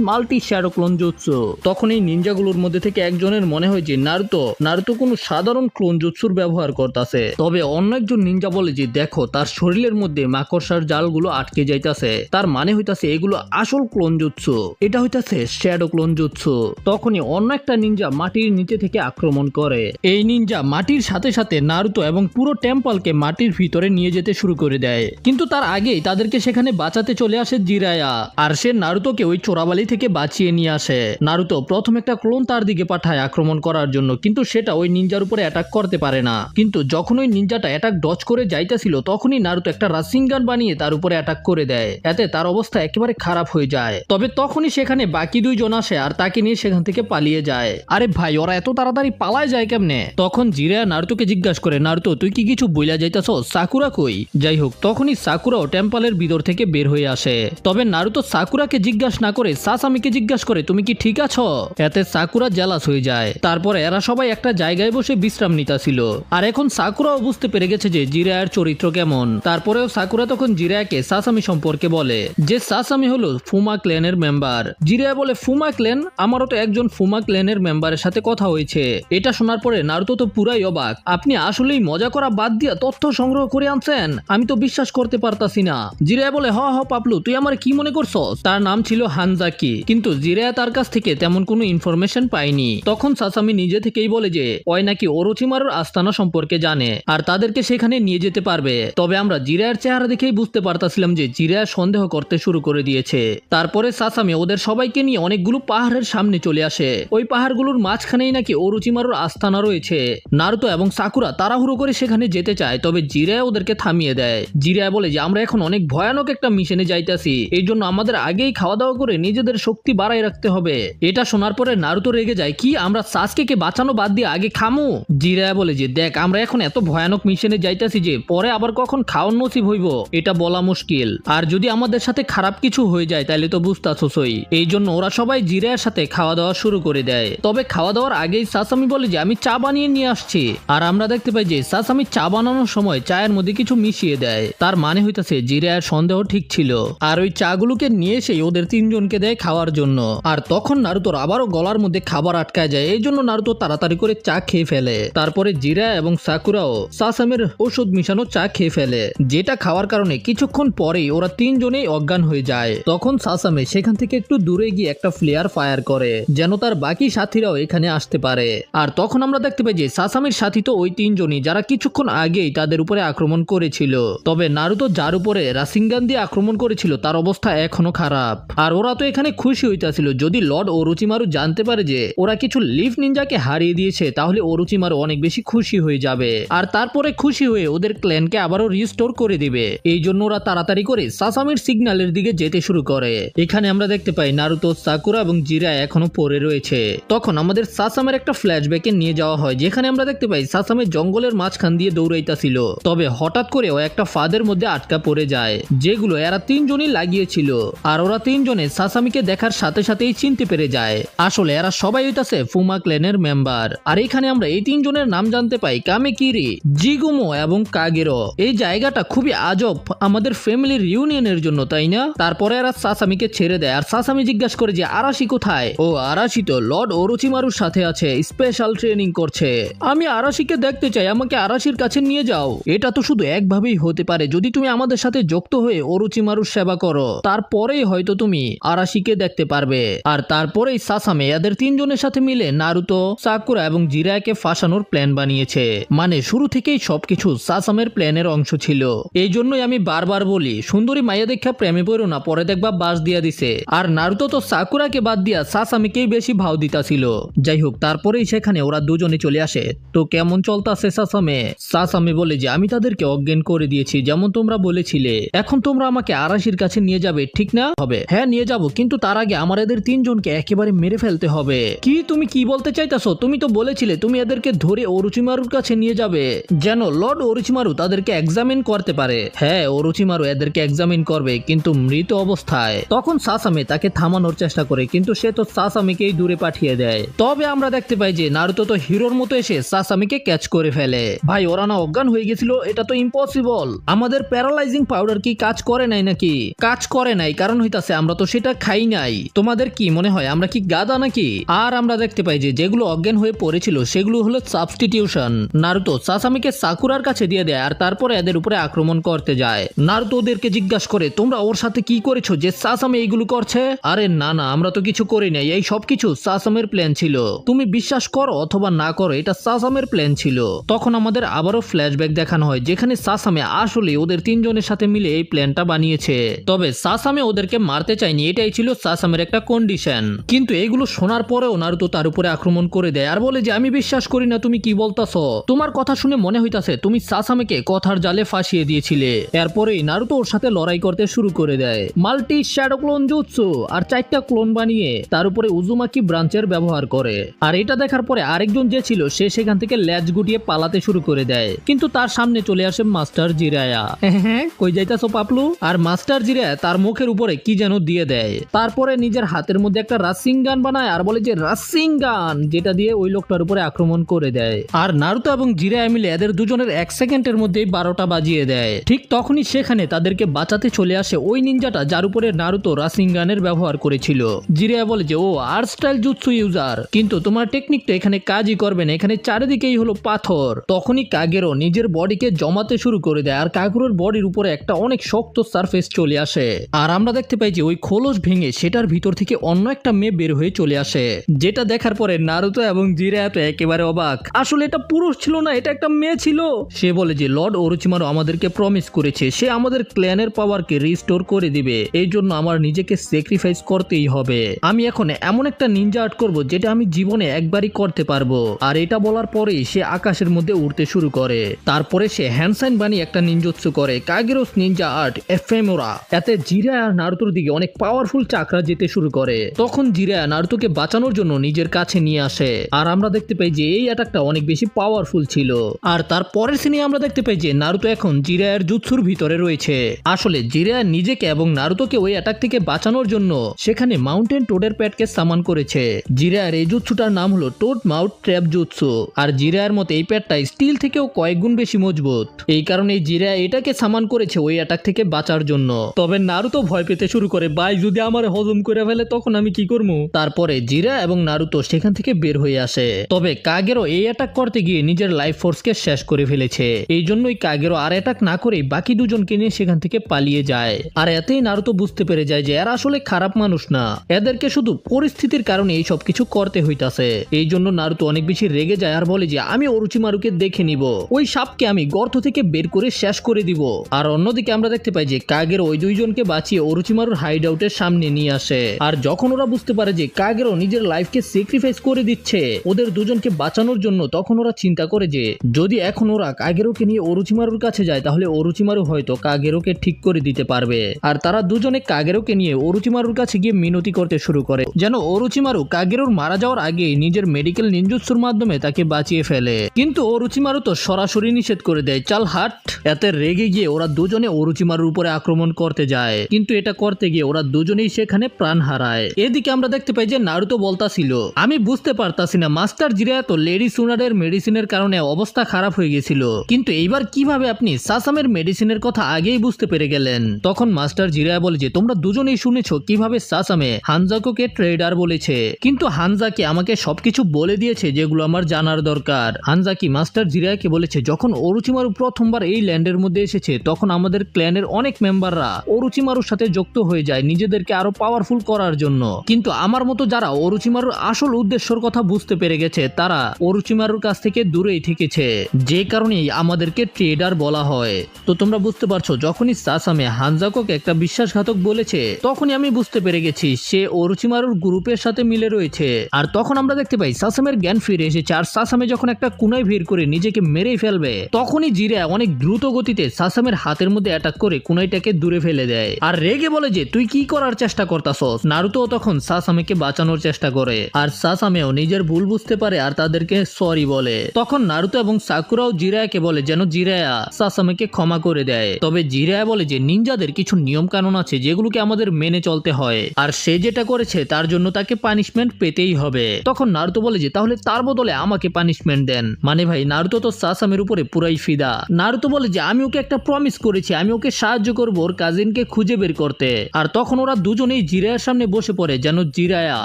multi shadow clone jutsu. তখন এই নিনজাগুলোর মধ্যে থেকে একজনের মনে হয় যে নারুতো কোনো সাধারণ ক্লোন জুৎসুর ব্যবহার করতেছে। তবে অন্য একজন নিনজা বলে যে দেখো তার শরীরের মধ্যে মধ্যে মাকড়সার জালগুলো আটকে যাইতাছে, তার মানে হইতাছে এগুলো আসল ক্লোন জুৎসু, এটা হইতাছে শ্যাডো ক্লোন জুৎসু। তখনই অন্য একটা নিনজা মাটির নিচে থেকে আক্রমণ করে। এই নিনজা মাটির সাথে সাথে নারুতো এবং পুরো টেম্পলকে মাটির ভিতরে নিয়ে যেতে শুরু করে দেয়, কিন্তু তার আগেই তাদেরকে সেখানে বাঁচাতে চলে আসে জিরায়া, আর সে নারুতোকে ওই চোরাবালি থেকে বাঁচিয়ে নিয়ে আসে। নারুতো প্রথম একটা ক্লোন তার দিকে পাঠায় আক্রমণ করার জন্য, কিন্তু সেটা ওই নিনজার উপরে অ্যাটাক করতে পারে না। কিন্তু যখন ওই নিনজাটা অ্যাটাক ডজ করে যাইতেছিল তখনই নারুতো একটা রাসিঙ্গান বানিয়ে তার উপরে অ্যাটাক করে দেয়, এতে তার অবস্থা একেবারে খারাপ হয়ে যায়। তবে তখনই সেখানে বাকি দুইজন আসে আর তাকে নিয়ে সেখান থেকে পালিয়ে যায়। আরে ভাই, ওরা এত তাড়াতাড়ি পালায় যায় কেমনে? তখন জিরায়া নারুতোকে জিজ্ঞাসা করে, নারুতো তুই কি কিছু বইলা যাইতাছ, সাকুরা কই? যাই হোক, তখনই সাকুরাও টেম্পলের ভিতর থেকে বের হয়ে আসে। তবে নারুতো সাকুরাকে জিজ্ঞাসা না করে সাসামিকে জিজ্ঞাসা করে, তুমি কি ঠিক আছো? এতে সাকুরা জেলাস হয়ে যায়। তারপরে এরা সবাই একটা জায়গায় বসে বিশ্রাম নিতাছিল, আর এখন সাকুরাও বুঝতে পেরে গেছে যে জিরায়ার চরিত্র কেমন। তারপরেও সাকুরা তখন জিরায়াকে সাসামি সম্পর্কে বলে যে সাসামি হলো ফুমা ক্ল্যানের মেম্বার। জিরায়া বলে, ফুমা ক্ল্যান? আমারও তো একজন ফুমা ক্ল্যানের মেম্বারের সাথে কথা হয়েছে। এটা শোনার পরে নারুতো তো পুরাই অবাক। আপনি আসলেই মজা করা বাদ দিয়া তথ্য সংগ্রহ করে আনছেন? আমি তো বিশ্বাস করতে পারতাছি না। জিরায়া বলে, হ পাপলু, তুই আমার কি মনে করছস? তার নাম ছিল হানজাকি, কিন্তু জিরায়া তার কাছ থেকে তেমন কোনো ইনফরমেশন পায়নি। তখন সাসামি নিজে থেকেই বলে যে ওই নাকি ওরোচিমারুর আস্তানা সম্পর্কে জানে আর তাদেরকে সেখানে নিয়ে যেতে পারবে। তবে আমরা জিরায়ার চেহারা দেখেই বুঝতে পারতাছিলাম যে জিরায়া সন্দেহ করতে শুরু করে দিয়েছে। তারপরে সাসামি ওদের সবাইকে নিয়ে অনেকগুলো পাহাড়ের সামনে চলে আসে। ওই পাহাড়গুলোর মাঝখানেই নাকি ওরোচিমারুর আস্তানা রয়েছে। নারুতো এবং সাকুরা তাড়াহুড়ো করে সেখানে যেতে চায়, তবে জিরায়া ওদেরকে থামিয়ে দেয়। জিরায়া বলে যে আমরা এখন অনেক ভয়ানক একটা মিশনে যাইতাছি, এই জন্য আমাদের আগেই খাওয়া দাওয়া করে নিজেদের শক্তি বাড়াই রাখতে হবে। এটা শোনার পরে নারুতো রেগে যায়, কি আমরা সাসকেকে বাঁচানো বাদ দিয়ে আগে খামু? জিরায়া বলে যে দেখ, আমরা এখন এত ভয়ানক মিশনে যাইতাছি যে পরে আবার কখন খাওয়ার নসিব হইব এটা বলা মুশকিল, আর যদি আমাদের সাথে খারাপ কিছু হয়ে যায় তাহলে তো বুঝতাছই। এই জন্য ওরা সবাই জিরায়ার সাথে খাওয়া দাওয়া শুরু করে দেয়। তবে খাওয়া দাওয়ার আগেই সাসামি বলে যে আমি চা বানিয়ে নিয়ে আসছি, আর আমরা দেখতে পাই যে সাসামি চা বানানোর সময় চায়ের মধ্যে কিছু মিশিয়ে দেয়। তার মানে হইতাছে জিরায়ার সন্দেহ ঠিক ছিল, আর ওই চাগুলোকে নিয়ে এসে ওদের তিনজনকে দেয় খাওয়ার জন্য। আর তখন নারুতোর আবারও গলার মধ্যে খাবার আটকায় যায়, এই জন্য নারুতো তাড়াতাড়ি করে চা খেয়ে ফেলে। তারপরে জিরায়া এবং সাকুরাও সাসামের ওষুধ মিশানো চা খেয়ে ফেলে, যেটা খাওয়ার কারণে কিছুক্ষণ পরেই ওরা তিনজনেই অজ্ঞান হয়ে যায়। তখন সাসামে সেখান থেকে একটু দূরে গিয়ে একটা ফ্লেয়ার ফায়ার করে যেন তার বাকি সাথীরাও এখানে আসতে পারে। আর তখন আমরা দেখতে পাই যে সাসামের সাথী তো ওই তিনজনই যারা কিছুক্ষণ আগেই তাদের উপরে আক্রমণ করেছিল। তবে নারুতো যার উপরে রাসিঙ্গান দিয়ে আক্রমণ করেছিল তার অবস্থা এখনো খারাপ, আর ওরা তো এখানে খুশি হইতাছিল যদি লর্ড ওরোচিমারু জানতে পারে যে ওরা কিছু লিফ নিনজাকে হারিয়ে দিয়েছে তাহলে ওরোচিমারু অনেক বেশি খুশি হয়ে যাবে, আর তারপরে খুশি হয়ে ওদের ক্ল্যানকে আবারও রিস্টোর করে দিবে। এই জন্য ওরা তাড়াতাড়ি করে সাসামির সিগন্যালের দিকে যেতে শুরু করে। এখানে আমরা দেখতে পাই নারুতো, সাকুরা এবং জিরায়া এখনো পড়ে রয়েছে। তখন আমাদের সাসামের একটা ফ্ল্যাশব্যাকে নিয়ে যাওয়া হয়, যেখানে আমরা দেখতে পাই সাসামে জঙ্গলের মাঝখান দিয়ে দৌড়াইতাছিল। তবে হঠাৎ করে ও একটা ফাঁদের মধ্যে আটকা পড়ে যায়, যেগুলো এরা তিনজনই লাগিয়েছিল। আর ওরা তিনজনে সাসামিকে দেখার সাথে সাথেই চিনতে পেরে যায় আসলে এরা সবাই হইতাছে ফুমা ক্ল্যানের মেম্বার। আর এখানে আমরা এই তিনজনের নাম জানতে পাই, কামেকিরি, জিগুমো এবং কাগেরো। এই জায়গাটা খুবই আজব আমাদের ফ্যামিলির ইউনিয়নের জন্য, তাই না? তারপরে এরা সাসামিকে ছেড়ে দেয়, আর সাসামি জিজ্ঞাসা করে যে আরাশি কোথায়? ও আরাশি তো লর্ড ওরোচিমারুর সাথে আছে, স্পেশাল ট্রেনিং করছে। আমি আরাশিকে দেখতে চাই, আমাকে আরাশির কাছে নিয়ে যাও। এটা তো শুধু একভাবেই হতে পারে, যদি তুমি আমাদের সাথে যুক্ত হয়ে ওরোচিমারুর সেবা করো, তারপরেই হয়তো তুমি আরাশিকে দেখতে পারবে। আর তারপরেই সাসামে এদের তিনজনের সাথে মিলে নারুতো, সাকুরা এবং জিরায়াকে ফাঁসানোর প্ল্যান বানিয়েছে। মানে শুরু থেকেই সবকিছু সাসামের প্ল্যানের অংশ ছিল। এই জন্যই আমি বারবার বলি, সুন্দরী মাইয়া দেখা প্রেমে পড়ো না, পরে দেখবা বাস দিয়া দিছে। আর নারুতো তো সাকুরাকে বাদ দিয়া সাসামিকেই বেশি ভাও দিতাছিল। যাই হোক, তারপরেই সেখানে ওরা দুজনে চলে আসে। তো কেমন চলতাছে সাসামে? সাসামে বলে যে আমি তাদেরকে অজ্ঞান করে দিয়েছি যেমন তোমরা বলেছিলে। এখন তোমরা আমাকে আরাশির কাছে নিয়ে যাবে, ঠিক না? হবে, হ্যাঁ নিয়ে যাব, কিন্তু তার আগে আমার এদের তিনজনকে একেবারে মেরে ফেলতে হবে। কি তুমি কি বলতে চাইতাছো? তুমি তো বলেছিলে তুমি এদেরকে ধরে ওরোচিমারুর কাছে নিয়ে যাবে যেন লর্ড ওরোচিমারু তাদেরকে এক্সামিন করতে পারে। হ্যাঁ, ওরোচিমারু এদেরকে এক্সামিন করবে, কিন্তু মৃত অবস্থায়। তখন সাসামে তাকে থামানোর চেষ্টা করে, কিন্তু সে তো সাসামিকেই দূরে পাঠিয়ে দেয়। তবে আমরা দেখতে পাই যে নারুতো তো হিরোর মতো এসে সাসামিকে ক্যাচ করে ফেলে। ভাই, ওরা না অজ্ঞান হয়ে গেছিল? এটা তো ইম্পসিবল। আমাদের প্যারালাইজিং পাউডার কি কাজ করে নাই নাকি? কাজ করে নাই, কারণ হইতাছে আমরা তো সেটা খাই নাই। তোমাদের কি মনে হয় আমরা কি গাদা নাকি? আর আমরা দেখতে পাই যে যেগুলো অজ্ঞান হয়ে পড়েছিল সেগুলো হলো সাবস্টিটিউশন। নারুতো সাসামিকে সাকুরার কাছে দিয়ে দেয়, আর তারপরে এদের উপরে আক্রমণ করতে যায়। নারুতো ওদেরকে জিজ্ঞাসা করে তোমরা ওর সাথে কি করেছো যে সাসামে এইগুলো করছে? আরে না না, আমরা তো কিছু করি নাই, এই সব কিছু সাসামের প্ল্যান ছিল। তুমি বিশ্বাস করো অথবা না করো, এটা সাসামের প্ল্যান ছিল। তখন আমাদের আবারও ফ্ল্যাশব্যাক দেখানো হয় যেখানে সাসামে আসলে ওদের তিনজনের সাথে মিলে এই প্ল্যানটা বানিয়েছে। তবে সাসামে ওদেরকে মারতে চায়নি, এটাই ছিল সাসামের একটা কন্ডিশন। কিন্তু এগুলো শোনার পরেও নারুতো তার উপরে আক্রমণ করে দেয় আর বলে যে আমি বিশ্বাস করি না, তুমি কি বলতাছো? তোমার কথা শুনে মনে হইতাছে তুমি সাসামেকে কথার জালে ফাঁসিয়ে দিয়েছিলে। এরপরেই নারুতো ওর সাথে লড়াই করতে শুরু করে দেয়। মাল্টি শ্যাডো ক্লোন জুৎসু আর 4টা ক্লোন বানিয়ে তার উপরে উজুমাকি ব্রাঞ্চের ব্যবহার করে। আর এটা দেখার পরে আরেকজন যে ছিল সে সেখান থেকে ল্যাজ গুটিয়ে পালাতে শুরু করে দেয়, কিন্তু তার সামনে চলে আসে মাস্টার জিরায়া। হ্যাঁ, কই যাইতাছো পাপলু? আর মাস্টার জিরায়া তার মুখের উপরে কি যেন দিয়ে দেয়। তারপরে নিজের হাতের মধ্যে একটা রাসিং গান বানায় আর বলে যে রাসিং গান, যেটা দিয়ে ওই লোকটার উপরে আক্রমণ করে দেয়। আর নারুতো এবং জিরায়া মিলে এদের দুজনের 1 সেকেন্ডের মধ্যেই 12টা বাজিয়ে দেয়। ঠিক তখনই সেখানে তাদেরকে বাঁচাতে চলে আসে ওই নিনজাটা যার উপরে নারুতো রাসিং গানের ব্যবহার করেছিল। জিরায়া বলে যে ও আর্ট স্টাইল জুৎসু ইউজার, কিন্তু তোমার টেকনিকটা এখানে কাজই করবে না, এখানে চারিদিকেই হলো পাথর। তখনই কাগেরো নিজের বডিকে জমাতে শুরু করে দেয় আর কাগেরোর বডির উপরে একটা অনেক শক্ত সারফেস চলে আসে। আর আমরা দেখতে পাই যে ওই খোলস ভেঙে সেটার ভিতর থেকে অন্য একটা মেয়ে বের হয়ে চলে আসে, যেটা দেখার পরে নারুতো এবং জিরায়া তো একেবারে অবাক। আসলে এটা পুরুষ ছিল না, এটা একটা মেয়ে ছিল। সে বলে যে লর্ড ওরোচিমারু আমাদেরকে প্রমিস করেছে সে আমাদের ক্ল্যানের পাওয়ারকে রিস্টোর করে দিবে, এই জন্য আমার নিজেকে স্যাক্রিফাইস করতেই হবে। আমি এখন এমন একটা নিনজা আর্ট করব যেটা আমি জীবনে একবারই করতে পারবো। আর এটা বলার পরেই সে আকাশের মধ্যে উড়তে শুরু করে। তারপরে সে হ্যান্ড সাইন বানিয়ে একটা নিনজুৎসু করে, কাগেরোস নিনজা আর্ট এফেমোরা। এতে জিরায়া আর নারুতোর দিকে অনেক পাওয়ারফুল চাকরা যেতে শুরু করে। তখন জিরায়া নারুতোকে বাঁচানোর জন্য নিজের কাছে নিয়ে আসে আর আমরা দেখতে পাই যে এই অ্যাটাকটা অনেক বেশি পাওয়ারফুল ছিল। আর তার পরের সিনে আমরা দেখতে পাই যে নারুতো এখন জিরায়ার জুৎসুর ভিতরে রয়েছে। আসলে জিরায়া নিজেকে এবং নারুতোকে ওই অ্যাটাক থেকে বাঁচানোর জন্য সেখানে মাউন্টেন টোডের প্যাটকে সামান করেছে। জিরায়ার এই জুৎসুটার নাম হলো টোড মাউথ ট্র্যাপ জুৎসু। আর জিরায়ার মতে এই প্যাটটা স্টিল থেকেও কয়েক গুণ বেশি মজবুত, এই কারণে জিরায়া এটাকে সামান করেছে ওই অ্যাটাক থেকে বাঁচার জন্য। তবে নারুতো ভয় পেতে শুরু করে, ভাই যদি আমার হজম করে ফেলে তখন আমি কি করবো? তারপরে জিরায়া এবং নারুতো সেখান থেকে বের হয়ে আসে। তবে কাগেরো এই অ্যাটাক করতে গিয়ে নিজের লাইফ ফোর্সকে শেষ করে ফেলেছে, এই জন্যই কাগেরো আর অ্যাটাক না করে বাকি দুজনকে নিয়ে সেখান থেকে পালিয়ে যায়। আর এতেই নারুতো বুঝতে পেরে যায় যে এরা আসলে খারাপ মানুষ না, এদেরকে শুধু পরিস্থিতির কারণে এই সব কিছু করতে হইতাছে। এই জন্য নারুতো অনেক বেশি রেগে যায় আর বলে যে আমি ওরোচিমারুকে দেখে নিব, ওই সাপকে আমি গর্ত থেকে বের করে শেষ করে দিব। আর অন্যদিকে আমরা দেখতে পাই যে কাগেরো ওই দুইজনকে বাঁচিয়ে ওরোচিমারুর হাইড আউটের সামনে নিয়ে আসে। আর যখন ওরা বুঝতে পারে যে কাগেরো নিজের লাইফকে স্যাক্রিফাইস করে দিচ্ছে ওদের দুজনকে বাঁচানোর জন্য, তখন ওরা চিন্তা করে যে যদি এখন ওরা কাগেরোকে নিয়ে ওরোচিমারুর কাছে যায় তাহলে ওরোচিমারু হয়তো কাগেরোকে ঠিক করে দিতে পারবে। আর তারা দুজনে কাগেরোকে নিয়ে ওরোচিমারুর কাছে গিয়ে মিনতি করতে শুরু করে যেন ওরোচিমারু কাগেরোর মারা যাওয়ার আগে নিজের মেডিকেল নিনজুৎসুর মাধ্যমে তাকে বাঁচিয়ে ফেলে। কিন্তু ওরোচিমারু তো সরাসরি নিষেধ করে দেয়, চাল হাট। এতে রেগে গিয়ে ওরা দুজনে ওরোচিমারুর উপরে আক্রমণ করতে যায়, কিন্তু এটা করতে গিয়ে ওরা দুজনেই সেখানে প্রাণ হারায়। এদিকে আমরা দেখতে পাই যে নারুতো বলতাছিল আমি বুঝতে পারতাছি না মাস্টার জিরায়া তো লেডি সুনারের মেডিসিনের কারণে অবস্থা খারাপ হয়ে গেছিল, কিন্তু এইবার কিভাবে আপনি সাসামের মেডিসিনের কথা আগেই বুঝতে পেরে গেলেন? তখন মাস্টার জিরায়া বলে যে তোমরা দুজনেই শুনেছো কিভাবে সাসামে হানজাকোকে ট্রেডার বলেছে, কিন্তু হানজাকি আমাকে সবকিছু বলে দিয়েছে যেগুলো আমার জানার দরকার। হানজাকি মাস্টার জিরায়াকে বলেছে যখন ওরোচিমারু প্রথমবার এই ল্যান্ডের মধ্যে এসেছে তখন আমাদের ক্ল্যানের অনেক মেম্বাররা ওরোচিমারুর সাথে যুক্ত হয়ে যায় নিজেদেরকে আরো পাওয়ারফুল করার জন্য, কিন্তু আমার মতো যারা ওরোচিমারুর আসল উদ্দেশ্যর কথা বুঝতে পেরে গেছে তারা ওরোচিমারুর কাছ থেকে দূরেই থেকেছে, যে কারণেই আমাদেরকে ট্রেডার বলা হয়। তো তোমরা বুঝতে পারছো যখনই সাসামে হানজাকোকে একটা বিশ্বাসঘাতক বলেছে তখনই আমি বুঝতে পেরে গেছি সে ওরোচিমারুর গ্রুপের সাথে মিলে রয়েছে। আর তখন আমরা দেখতে পাই সাসামের জ্ঞান ফিরে এসেছে আর সাসামে যখন একটা কুনায় ভিড় করে নিজেকে মেরেই ফেলবে তখনই জিরায়া অনেক দ্রুত গতিতে সাসামের হাতের মধ্যে অ্যাটাক করে কুনাইটাকে দূরে ফেলে দেয় আর রেগে বলে যে তুই কি করার চেষ্টা করতাছস। নারুতো তখন সাসামেকে বাঁচানোর চেষ্টা করে আর সাসামেও নিজের ভুল বুঝতে পারে আর তাদেরকে সরি বলে। তখন নারুতো এবং সাকুরাও জিরায়াকে বলে যেন জিরায়া সাসামেকে ক্ষমা করে দেয়। তবে জিরায়া বলে যে নিনজাদের কিছু নিয়ম কানুন আছে যেগুলোকে আমাদের মেনে চলতে হয় আর সে যেটা করেছে তার জন্য তাকে পানিশমেন্ট পেতেই হবে। তখন নারুতো বলে যে তাহলে তার বদলে আমাকে পানিশমেন্ট দেন। মানে ভাই নারুতো তো সাসামের উপরে পুরাই ফিদা। নারুতো বলে যে আমি ওকে একটা প্রমিস করেছি আমি ওকে সাহায্য করবো ওর কাজিনকে খুঁজে বের করতে। আর তখন ওরা দুজনেই জিরায়ার সামনে বসে পড়ে যেন জিরায়া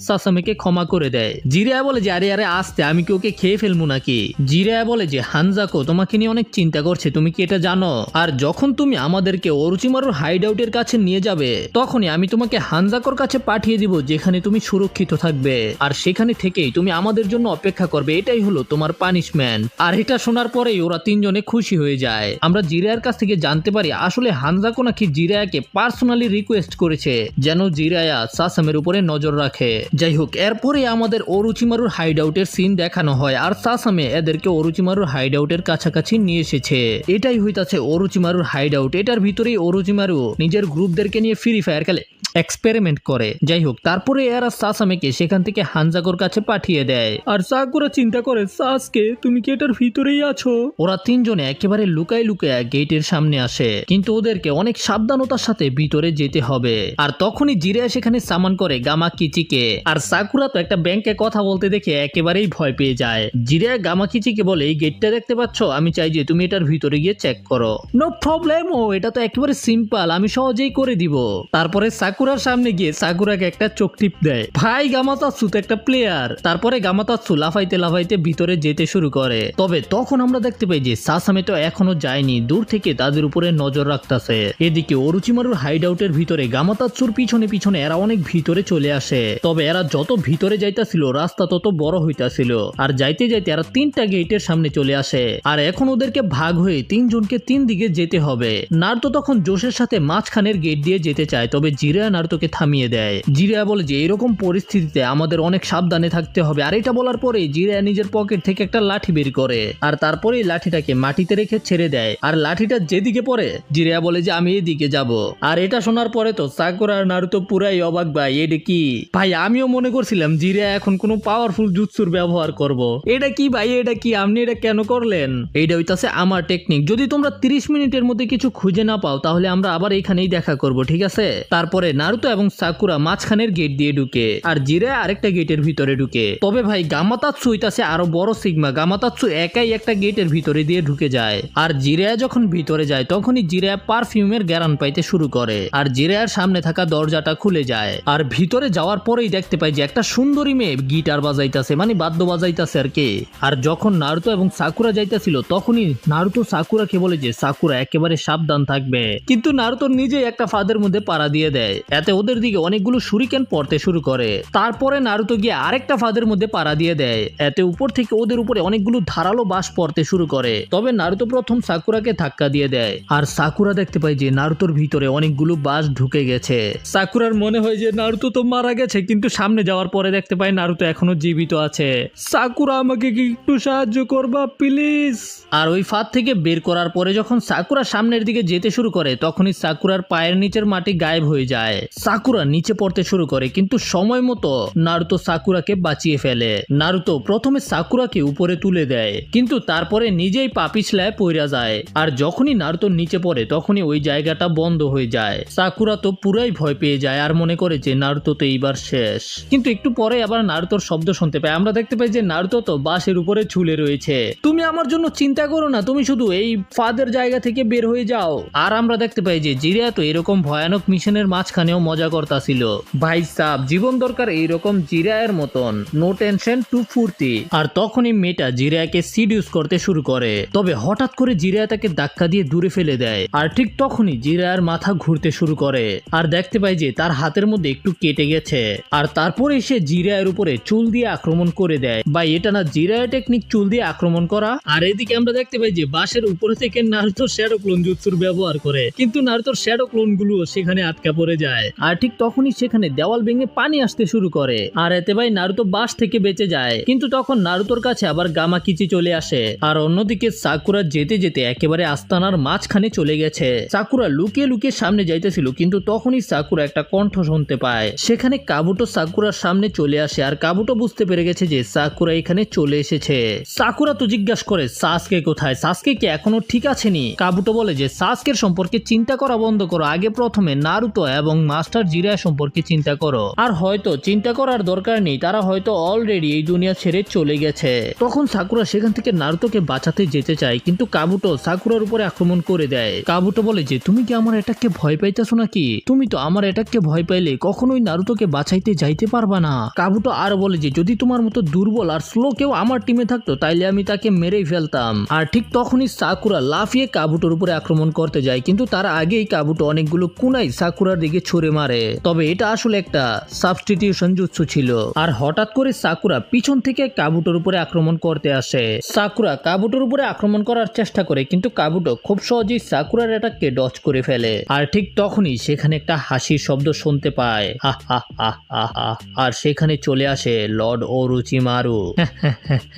সাসামেকে ক্ষমা করে দেয়। জিরায়া বলে যে আরে আরে আস্তে, আমি কি ওকে খেয়ে ফেলবো নাকি? জিরায়া বলে যে হানজাকো তোমাকে নিয়ে অনেক চিন্তা করছে, তুমি কি এটা জানো? আর যখন তুমি আমাদেরকে অরুচিমারুর হাইড আউটের কাছে নিয়ে যাবে তখনই আমি তোমাকে হানজাকোর কাছে পাঠিয়ে দিব, যেখানে তুমি সুরক্ষিত থাকবে আর সেখানে থেকেই তুমি আমাদের জন্য অপেক্ষা করবে। এটাই হলো তোমার পানিশমেন্ট। আর এটা শোনার পরেই ওরা তিনজনে খুশি হয়ে যায়। আমরা জিরায়ার কাছ থেকে জানতে পারি আসলে হানজাকো নাকি জিরায়াকে পার্সোনালি রিকোয়েস্ট করেছে যেন জিরায়া সাসামের উপরে নজর রাখে। যাই হোক, এরপরে আমাদের অরুচিমারুর হাইড আউটের সিন দেখানো হয় আর সাসামে এদেরকে অরুচিমারুর হাইড আউটের কাছাকাছি নিয়ে এসেছে। এটাই হইতাছে অরুচিমারুর হাইড আউট। এটার ভিতরেই অরুচিমারু নিজের গ্রুপদেরকে নিয়ে ফ্রি ফায়ার খেলে, এক্সপেরিমেন্ট করে। যাই হোক, তারপরে এরা সাসামেকে সেখান থেকে হানজাকোর কাছে পাঠিয়ে দেয়। আর সাকুরা চিন্তা করে, সাসকে তুমি কি এটার ভিতরেই আছো? ওরা তিনজনে একেবারে লুকায় লুকায় গেটের সামনে আসে, কিন্তু ওদেরকে অনেক সাবধানতার সাথে ভিতরে যেতে হবে। আর তখনই জিরায়া সেখানে সামান করে গামাকিচিকে। আর সাকুরা তো একটা ব্যাংকে কথা বলতে দেখে একেবারেই ভয় পেয়ে যায়। জিরায়া গামাকিচিকে বলে, এই গেটটা দেখতে পাচ্ছ, আমি চাই যে তুমি এটার ভিতরে গিয়ে চেক করো। নো প্রবলেম, ও এটা তো একেবারে সিম্পল, আমি সহজেই করে দিব। তারপরে সাকুরার সামনে গিয়ে সাকুরাকে একটা চোখ টিপ দেয়। ভাই গামাতাৎসু তো একটা প্লেয়ার। তারপরে গামাতাৎসু লাফাইতে লাফাইতে ভিতরে যেতে শুরু করে। তবে তখন আমরা দেখতে পাই যে সাসামে তো এখনো যায়নি, দূর থেকে তাদের উপরে নজর রাখতেছে। এদিকে অরুচিমারুর হাইড আউটের ভিতরে গামাতাৎসুর পিছনে পিছনে এরা অনেক ভিতরে চলে আসে। তবে এরা যত ভিতরে যাইতাছিল রাস্তা তত বড় হইতাছিল। আর যাইতে যাইতে এরা 3টা গেটের সামনে চলে আসে। আর এখন ওদেরকে ভাগ হয়ে 3 জনকে 3 দিকে যেতে হবে। নারুতো তখন জোশের সাথে মাঝখানের গেট দিয়ে যেতে চায়, তবে জিরায়া নারুতোকে থামিয়ে দেয়। জিরায়া বলে যে এরকম পরিস্থিতিতে আমাদের অনেক সাবধানে থাকতে হবে। আর এটা বলার পরে জিরায়া নিজের পকেট থেকে একটা লাঠি বের করে আর তারপরে লাঠিটাকে মাটিতে রেখে ছেড়ে দেয়। আর লাঠিটা যেদিকে পড়ে জিরায়া বলে যে আমি এদিকে যাব। আর এটা শোনার পরে তো সাকুরা আর নারুতো পুরাই অবাক। ভাই এটা কি? ভাই আমিও মনে করছিলাম জিরায়া এখন কোনো পাওয়ারফুল জুৎসুর ব্যবহার করব। এটা কি ভাই, এটা কি? আপনি এটা কেন করলেন? এইটা হইতাছে আমার টেকনিক। যদি তোমরা 30 মিনিটের মধ্যে কিছু খুঁজে না পাও তাহলে আমরা আবার এইখানেই দেখা করব, ঠিক আছে? তারপরে নারুতো এবং সাকুরা মাঝখানের গেট দিয়ে ঢুকে আর জিরায়া আরেকটা গেটের ভিতরে ঢুকে। তবে ভাই গামাতাৎসু হইতাছে আরো বড় সিগমা। গামাতাৎসু একাই একটা গেটের ভিতরে দিয়ে ঢুকে যায়। আর জিরায়া যখন ভিতরে যায় তখনই জিরায়া পারফিউমের গ্যারান পাইতে শুরু করে। আর জিরায়ার সামনে থাকা দরজাটা খুলে যায়। আর ভিতরে যাওয়ার পরেই দেখতে পাই যে একটা সুন্দরী মেয়ে গিটার বাজাইতাছে, মানে বাদ্য বাজাইতাছে আর কি। আর যখন নারুতো এবং সাকুরা যাইতাছিল তখনই নারুতো সাকুরাকে বলে যে সাকুরা একেবারে সাবধান থাকবে। কিন্তু নারুতো নিজেই একটা ফাঁদের মধ্যে পাড়া দিয়ে দেয়। এতে ওদের দিকে অনেকগুলো শুরিকেন পড়তে শুরু করে। তারপরে নারুতো গিয়ে আরেকটা ফাঁদের মধ্যে পাড়া দিয়ে দেয়। এতে উপর থেকে ওদের উপরে অনেকগুলো ধারালো বাঁশ পড়তে শুরু করে। তবে নারুতো প্রথম সাকুরাকে ধাক্কা দিয়ে দেয়। আর সাকুরা দেখতে পায় যে নারুতোর ভিতরে অনেকগুলো বাঁশ ঢুকে গেছে। সাকুরার মনে হয় যে নারুতো তো মারা গেছে, কিন্তু সামনে যাওয়ার পরে দেখতে পায় নারুতো এখনো জীবিত আছে। সাকুরা আমাকে কি একটু সাহায্য করবা প্লিজ? আর ওই ফাঁদ থেকে বের করার পরে যখন সাকুরা সামনের দিকে যেতে শুরু করে তখনই সাকুরার পায়ের নিচের মাটি গায়েব হয়ে যায়। সাকুরা নিচে পড়তে শুরু করে, কিন্তু সময় মতো নারুতো সাকুরাকে বাঁচিয়ে ফেলে। নারুতো প্রথমে সাকুরাকে উপরে তুলে দেয়, কিন্তু তারপরে নিজেই পা পিছলায় পড়ে যায়। আর যখনই নারুতো নিচে পড়ে তখনই ওই জায়গাটা বন্ধ হয়ে যায়। সাকুরা তো পুরাই ভয় পেয়ে যায় আর মনে করে যে নারুতো তো এইবার শেষ। কিন্তু একটু পরে আবার নারুতোর শব্দ শুনতে পায়। আমরা দেখতে পাই যে নারুতো তো বাঁশের উপরে ঝুলে রয়েছে। তুমি আমার জন্য চিন্তা করো না, তুমি শুধু এই ফাঁদের জায়গা থেকে বের হয়ে যাও। আর আমরা দেখতে পাই যে জিরায়া তো এরকম ভয়ানক মিশনের মাঝখানেও মজা করতাছিল। ভাই সাব, জীবন দরকার এইরকম জিরায়ের মতন, নো টেনশন টু ফুর্তি। আর তখনই মেয়েটা জিরায়াকে সিডিউস করতে শুরু করে। তবে হঠাৎ করে জিরায়া তাকে ধাক্কা দিয়ে দূরে ফেলে দেয়। আর ঠিক তখনই জিরায়ার মাথা ঘুরতে শুরু করে আর দেখতে পাই যে তার হাতের মধ্যে একটু কেটে গেছে। আর তারপরে সে জিরায়ের উপরে চুল দিয়ে আক্রমণ করে দেয়। ভাই এটা না জিরায়া টেকনিক, চুল দিয়ে আক্রমণ করা? আর এদিকে আমরা দেখতে পাই যে বাঁশের উপরে থেকে নারুতো শ্যাডো ক্লোন জুৎসুর ব্যবহার করে, কিন্তু নারুতোর শ্যাডো ক্লোন গুলো সেখানে আটকা পড়ে যায়। আর ঠিক তখনই সেখানে দেওয়াল ভেঙে পানি আসতে শুরু করে। আর এতে ভাই নারুতো বাঁশ থেকে বেঁচে যায়। কিন্তু তখন নারুতোর কাছে আবার গামাকিচি চলে আসে। আর অন্যদিকে সাকুরা যেতে যেতে একেবারে আস্তানার মাঝখানে চলে গেছে। সাকুরা লুকিয়ে লুকিয়ে সামনে যাইতেছিল, কিন্তু তখনই সাকুরা একটা কণ্ঠ শুনতে পায়। সেখানে কাবুটো সাকুরার সামনে চলে আসে। আর কাবুটো বুঝতে পেরে গেছে যে সাকুরা এখানে চলে এসেছে। সাকুরা তো জিজ্ঞাসা করে সাসকে কোথায়, সাসকে কি এখনো ঠিক আছে নি? কাবুটো বলে যে সাসকের সম্পর্কে চিন্তা করা বন্ধ করো, আগে প্রথমে নারুতো এবং মাস্টার জিরা সম্পর্কে চিন্তা করো। আর হয়তো চিন্তা করার দরকার নেই, তারা হয়তো অলরেডি এই দুনিয়া ছেড়ে চলে গেছে। তখন সাকুরা সেখান থেকে নারুতোকে বাঁচাতে যেতে চায়, কিন্তু কাবুটো সাকুরার উপরে আক্রমণ করে দেয়। কাবুটো বলে যে তুমি কি আমার অ্যাটাককে ভয় পাইতেছো নাকি? তুমি তো আমার অ্যাটাককে ভয় পাইলে কখনোই নারুতোকে বাঁচাইতে যাইতে পারবা না। কাবুটো আর বলে যে যদি তোমার মতো দুর্বল আর স্লো কেউ আমার টিমে থাকতো তাইলে আমি তাকে মেরেই ফেলতাম। আর ঠিক তখনই সাকুরা লাফিয়ে কাবুটোর উপরে আক্রমণ করতে যায়, কিন্তু তার আগেই কাবুটো অনেকগুলো কুনাই সাকুরার দিকে ছুঁড়ে মারে। তবে এটা আসলে একটা সাবস্টিটিউশন জুৎসু ছিল। আর হঠাৎ করে সাকুরা পিছন থেকে কাবুটোর উপরে আক্রমণ করতে আসে। সাকুরা কাবুটোর উপরে আক্রমণ করার চেষ্টা করে, কিন্তু কাবুটো খুব সহজেই সাকুরার অ্যাটাককে ডজ করে ফেলে। আর ঠিক তখনই সেখানে একটা হাসির শব্দ শুনতে পায়, হা হা হা হা হা। আর সেখানে চলে আসে লর্ড ওরোচিমারু।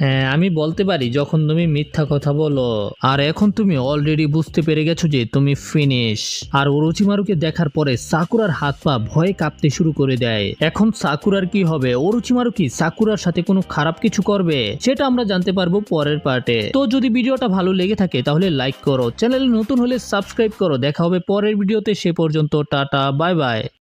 হ্যাঁ, আমি বলতে পারি যখন তুমি মিথ্যা কথা বলো। আর এখন তুমি অলরেডি বুঝতে পেরে গেছো যে তুমি ফিনিশ। আর ওরোচিমারুকে দেখার পরে সাকুরার হাত পা ভয়ে কাঁপতে শুরু করে দেয়। এখন সাকুরার কি হবে? ওরোচিমারু কি সাকুরার সাথে কোনো খারাপ কিছু করবে? সেটা আমরা জানতে পারবো পরের পার্টে। তো যদি ভিডিওটা ভালো লেগে থাকে তাহলে লাইক করো, চ্যানেলে নতুন হলে সাবস্ক্রাইব করো। দেখা হবে পরের ভিডিওতে, সে পর্যন্ত টাটা, বাই বাই।